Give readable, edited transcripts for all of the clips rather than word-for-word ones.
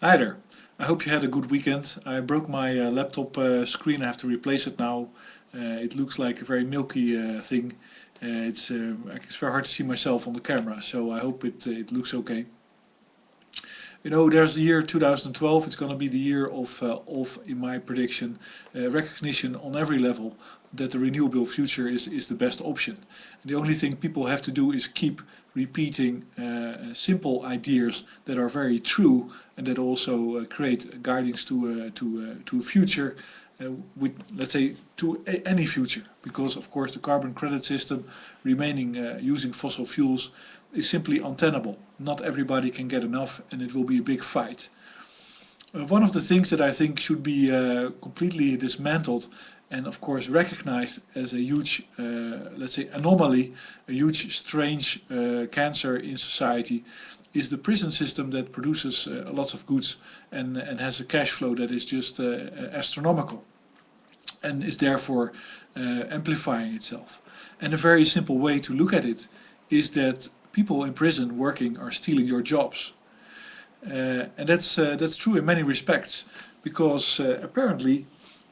Hi there. I hope you had a good weekend. I broke my laptop screen. I have to replace it now. It looks like a very milky thing. It's very hard to see myself on the camera, so I hope it looks okay. You know, there's the year 2012. It's going to be the year of, in my prediction, recognition on every level that the renewable future is the best option. And the only thing people have to do is keep repeating simple ideas that are very true and that also create guidance to a future with, let's say, to any future. Because of course the carbon credit system remaining using fossil fuels is simply untenable. Not everybody can get enough, and it will be a big fight. One of the things that I think should be completely dismantled and of course recognized as a huge, let's say, anomaly, a huge strange cancer in society, is the prison system that produces lots of goods and has a cash flow that is just astronomical and is therefore amplifying itself. And a very simple way to look at it is that people in prison working are stealing your jobs. And that's true in many respects, because apparently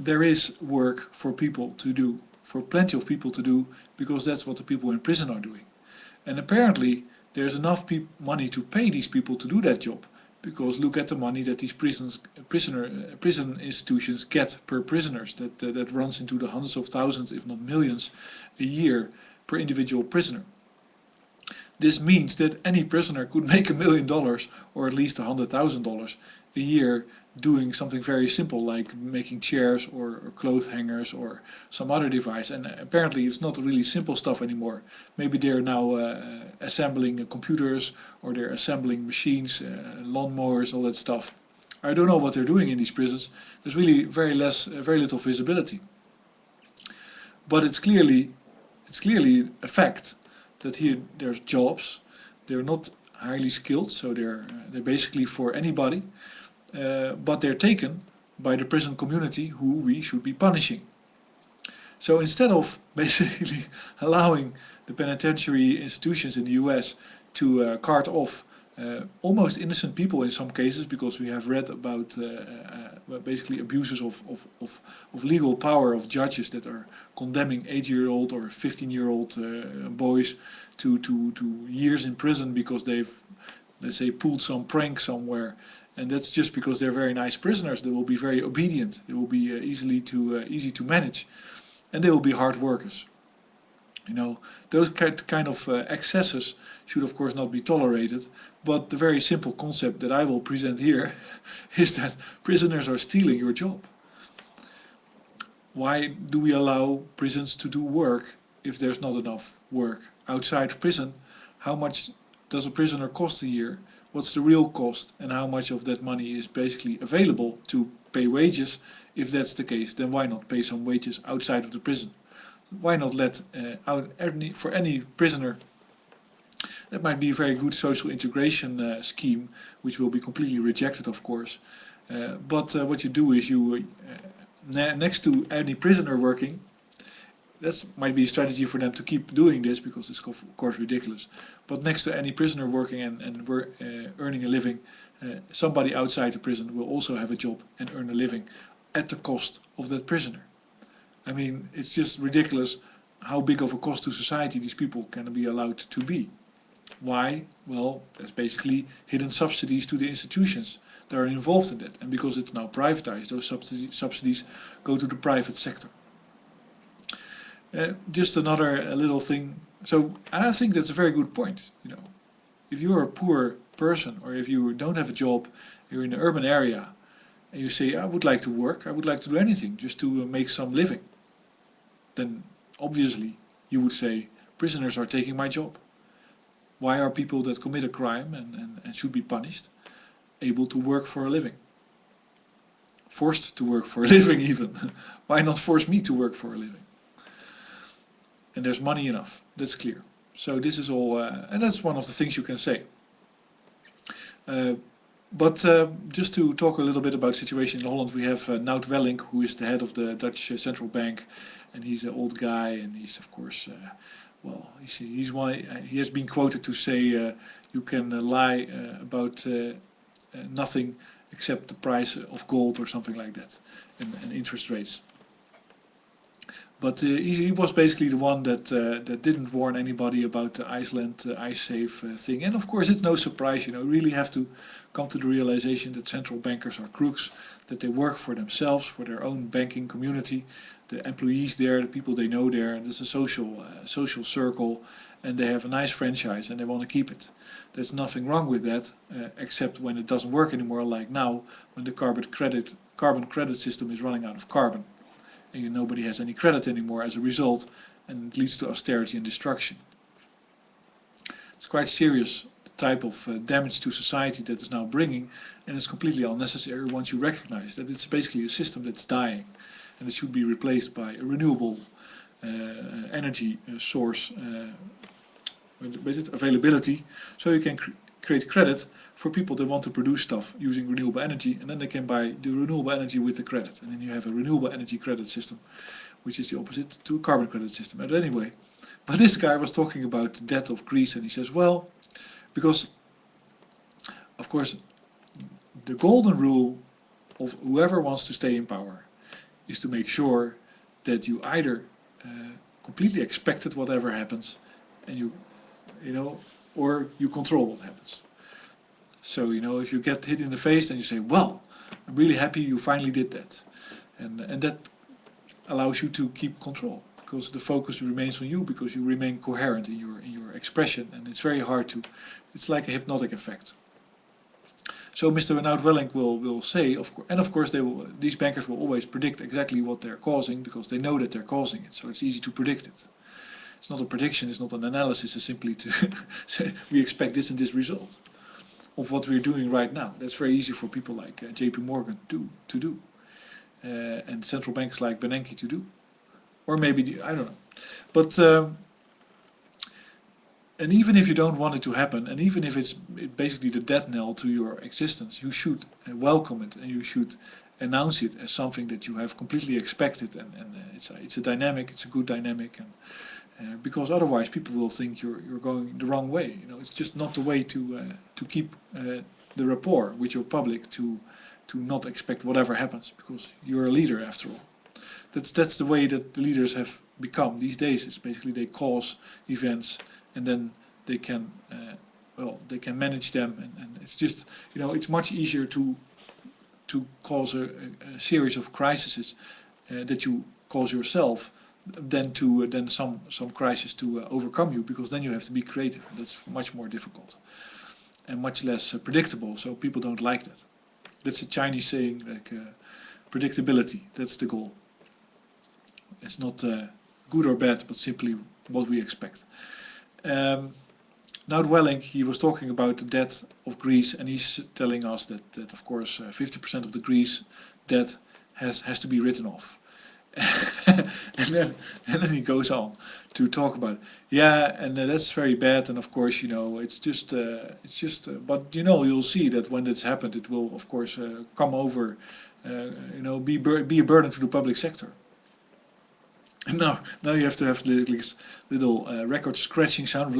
there is work for people to do, for plenty of people to do, because that's what the people in prison are doing. And apparently there's enough money to pay these people to do that job, because look at the money that these prison institutions get per prisoners. That runs into the hundreds of thousands, if not millions, a year per individual prisoner. This means that any prisoner could make $1 million or at least $100,000 a year doing something very simple like making chairs or clothes hangers or some other device. And apparently it's not really simple stuff anymore. Maybe they're now assembling computers, or they're assembling machines, lawnmowers, all that stuff. I don't know what they're doing in these prisons. There's really very little visibility. But it's clearly a fact that here there's jobs. They're not highly skilled, so they're basically for anybody, but they're taken by the prison community who we should be punishing. So instead of basically allowing the penitentiary institutions in the US to cart off almost innocent people in some cases, because we have read about basically abuses of legal power of judges that are condemning 8-year-old or 15-year-old boys to years in prison because they've, let's say, pulled some prank somewhere. And that's just because they're very nice prisoners. They will be very obedient. They will be easy to manage, and they will be hard workers. You know, those kind of excesses should of course not be tolerated, but the very simple concept that I will present here is that prisoners are stealing your job. Why do we allow prisons to do work if there's not enough work outside prison? How much does a prisoner cost a year? What's the real cost, and how much of that money is basically available to pay wages? If that's the case, then why not pay some wages outside of the prison? Why not let for any prisoner? That might be a very good social integration scheme, which will be completely rejected, of course. But what you do is you, next to any prisoner working, that might be a strategy for them to keep doing this, because it's of course ridiculous. But next to any prisoner working and earning a living, somebody outside the prison will also have a job and earn a living at the cost of that prisoner. I mean, it's just ridiculous how big of a cost to society these people can be allowed to be. Why? Well, that's basically hidden subsidies to the institutions that are involved in that. And because it's now privatized, those subsidies go to the private sector. Just another little thing. So I think that's a very good point. You know, if you're a poor person, or if you don't have a job, you're in an urban area, and you say, I would like to work, I would like to do anything just to make some living, then obviously you would say, prisoners are taking my job. Why are people that commit a crime and should be punished able to work for a living? Forced to work for a living even. Why not force me to work for a living? And there's money enough, that's clear. So this is all, and that's one of the things you can say. But just to talk a little bit about the situation in Holland, we have Nout Welling, who is the head of the Dutch Central Bank, and he's an old guy, and he's of course, well, he's one. He has been quoted to say, "You can lie about nothing except the price of gold or something like that, and interest rates. But he was basically the one that didn't warn anybody about the Iceland iSafe thing. And of course it's no surprise, you really have to come to the realization that central bankers are crooks, that they work for themselves, for their own banking community, the employees there, the people they know there. There's a social circle, and they have a nice franchise and they want to keep it. There's nothing wrong with that, except when it doesn't work anymore, like now, when the carbon credit system is running out of carbon. And nobody has any credit anymore as a result, and it leads to austerity and destruction. It's quite serious, the type of damage to society that is now bringing, and it's completely unnecessary once you recognize that it's basically a system that's dying, and it should be replaced by a renewable energy source availability, so you can create credit for people that want to produce stuff using renewable energy, and then they can buy the renewable energy with the credit, and then you have a renewable energy credit system, which is the opposite to a carbon credit system. But anyway, but this guy was talking about the debt of Greece, and he says, well, because of course the golden rule of whoever wants to stay in power is to make sure that you either completely expected whatever happens, and you or you control what happens. So, if you get hit in the face, then you say, well, I'm really happy you finally did that. And that allows you to keep control, because the focus remains on you, because you remain coherent in your expression, and it's very hard to, it's like a hypnotic effect. So Mr. Nout Welling will say, and of course these bankers will always predict exactly what they're causing, because they know that they're causing it, so it's easy to predict it. It's not a prediction, it's not an analysis, it's simply to say, we expect this and this result of what we're doing right now. That's very easy for people like JP Morgan to do, and central banks like Bernanke to do, or maybe, I don't know. But and even if you don't want it to happen, and even if it's basically the death knell to your existence, you should welcome it, and you should announce it as something that you have completely expected, and it's a dynamic, it's a good dynamic, and because otherwise people will think you're going the wrong way. It's just not the way to keep the rapport with your public, to not expect whatever happens, because you're a leader after all. That's the way that the leaders have become these days. It's basically they cause events, and then they can they can manage them, and it's just it's much easier to cause a series of crises that you cause yourself than some crisis to overcome you, because then you have to be creative, and that's much more difficult and much less predictable, so people don't like that. That's a Chinese saying, like predictability, that's the goal. It's not good or bad, but simply what we expect. Nout Welling, he was talking about the debt of Greece, and he's telling us that of course 50% of the Greece debt has to be written off. and then he goes on to talk about it. Yeah, and that's very bad, and of course it's just but you'll see that when it's happened, it will of course come over, be a burden to the public sector. And now you have to have this little record scratching sound.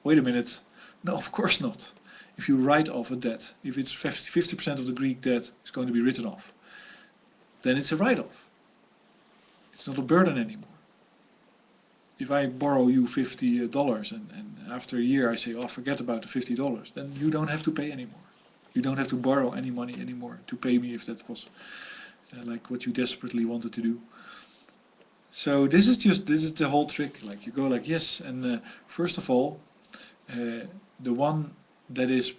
Wait a minute, no, of course not. If you write off a debt, if it's 50% of the Greek debt is going to be written off, then it's a write-off. It's not a burden anymore. If I borrow you $50 and after a year I say, oh, forget about the $50, then you don't have to pay anymore. You don't have to borrow any money anymore to pay me if that was like what you desperately wanted to do. So this is the whole trick. Like you go like, yes, and first of all, the one that is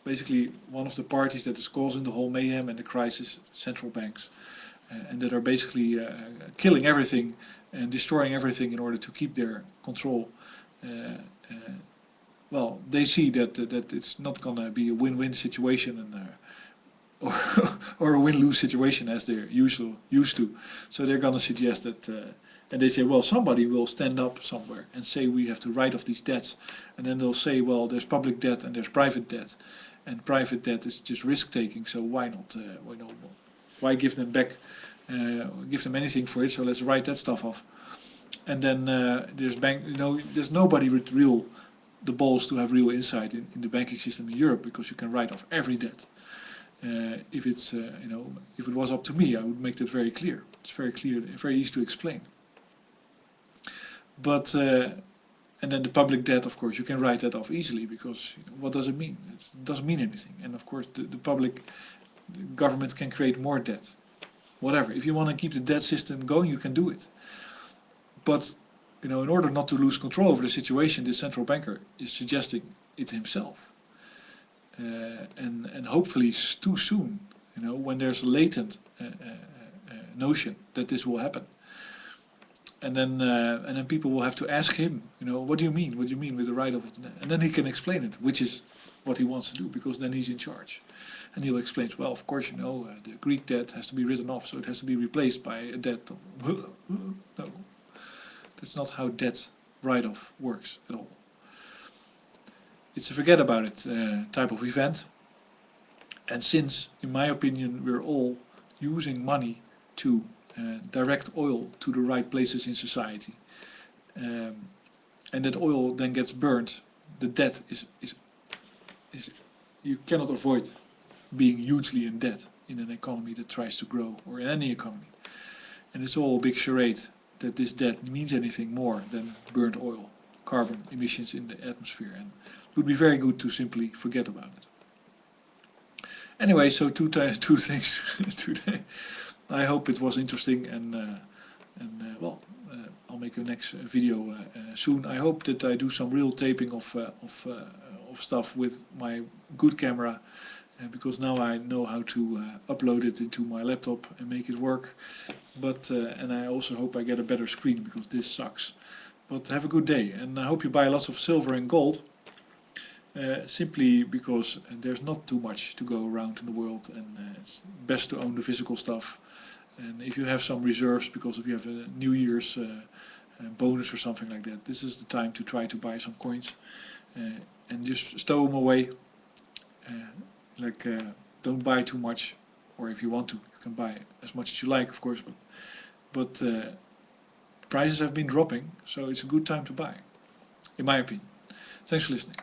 basically one of the parties that is causing the whole mayhem and the crisis, central banks. And that are basically killing everything and destroying everything in order to keep their control. Well, they see that it's not going to be a win-win situation, and or a win-lose situation as they're used to. So they're going to suggest that, and they say, well, somebody will stand up somewhere and say we have to write off these debts, and then they'll say, well, there's public debt and there's private debt, and private debt is just risk-taking, so why not? Why give them back? Give them anything for it, so let's write that stuff off. And then there's there's nobody with real the balls to have real insight in the banking system in Europe, because you can write off every debt. If it's if it was up to me, I would make that very clear. It's very clear, very easy to explain. But and then the public debt, of course, you can write that off easily, because what does it mean? It doesn't mean anything. And of course, the government can create more debt. Whatever. If you want to keep the debt system going, you can do it. But in order not to lose control over the situation, the central banker is suggesting it himself. And hopefully too soon, when there's a latent notion that this will happen. And then people will have to ask him, what do you mean? What do you mean with the write-off of the debt? And then he can explain it, which is what he wants to do, because then he's in charge. And he'll explain, well, of course, the Greek debt has to be written off, so it has to be replaced by a debt. No, that's not how debt write-off works at all. It's a forget about it type of event. And since, in my opinion, we're all using money to direct oil to the right places in society, and that oil then gets burned, the debt is you cannot avoid being hugely in debt in an economy that tries to grow, or in any economy. And it's all a big charade that this debt means anything more than burnt oil, carbon emissions in the atmosphere, and it would be very good to simply forget about it. Anyway, so two things today. I hope it was interesting, and well, I'll make a next video soon. I hope that I do some real taping of stuff with my good camera, because now I know how to upload it into my laptop and make it work. But and I also hope I get a better screen, because this sucks. But have a good day, and I hope you buy lots of silver and gold. Simply because there's not too much to go around in the world, and it's best to own the physical stuff. And if you have some reserves, because if you have a New Year's bonus or something like that, this is the time to try to buy some coins, and just stow them away. Don't buy too much, or if you want to, you can buy as much as you like, of course, but prices have been dropping, so it's a good time to buy, in my opinion. Thanks for listening.